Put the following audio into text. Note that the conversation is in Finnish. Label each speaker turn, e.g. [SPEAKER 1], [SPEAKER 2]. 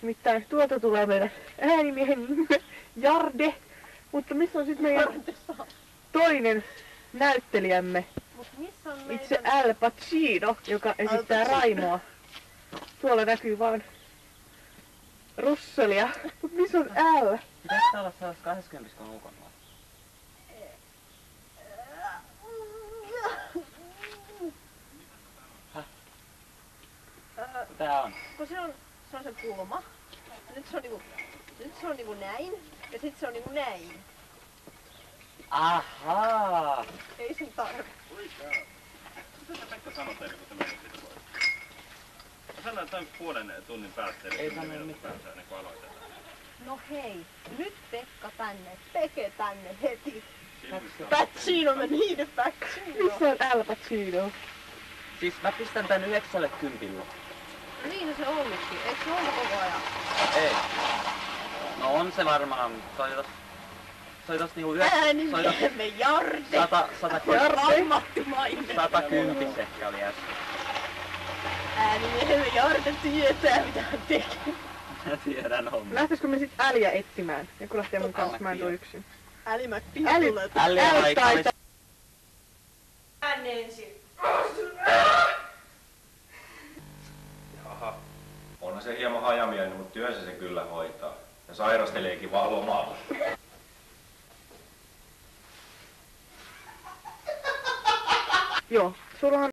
[SPEAKER 1] Nimittäin tuolta tulee meidän äänimiehen nimi, Jarde. Mutta missä on sitten meidän toinen näyttelijämme?
[SPEAKER 2] Missä on meidän...
[SPEAKER 1] Itse Al Pacino, joka esittää Raimoa. Tuolla näkyy vaan Russellia. Mut missä on Al?
[SPEAKER 3] Pitäis tää olla sellaista 20 kun ulkona? Häh? Tää on.
[SPEAKER 2] Kun se on se kulma. Nyt se on niinku näin. Ja sit se on niinku näin.
[SPEAKER 3] Ahaa!
[SPEAKER 2] Ei sen tarvi.
[SPEAKER 4] Mitä Pekka sanoi teille, kun te menitte sitä pois? Sanoin, että on puolen tunnin päästä, eli 10 minuutin päästä ennen kuin aloitetaan.
[SPEAKER 2] No hei, nyt Pekka tänne, Peke tänne heti.
[SPEAKER 3] Pacino.
[SPEAKER 2] Pacino meni niin Pacino.
[SPEAKER 1] Missä on Al Pacino?
[SPEAKER 3] Siis mä pistän tän 90.
[SPEAKER 2] Niin se ollutkin, eikö se ollut koko ajan?
[SPEAKER 3] Ei. No on se varmaan. Soitas niinku
[SPEAKER 2] Äänimiehemme Jarde.
[SPEAKER 3] 110
[SPEAKER 2] Ammattimainen.
[SPEAKER 3] 110 ehkä oli äsken.
[SPEAKER 2] Äänimiehemme Jarde tietää mitä hän tekee.
[SPEAKER 3] Mä tiedän homma.
[SPEAKER 1] Lähtisikö me sit Äliä etsimään? Joku lähtee mun kanssa, mä en tuu yksin.
[SPEAKER 2] Älimäkkiä tulee.
[SPEAKER 3] Äl
[SPEAKER 1] taitaa.
[SPEAKER 2] Ään ensin.
[SPEAKER 5] Jaha. Onhan se hieman hajamielinen, mutta työnsä se kyllä hoitaa. Ja sairasteleekin vaan lomalla.
[SPEAKER 1] Joo, sullahan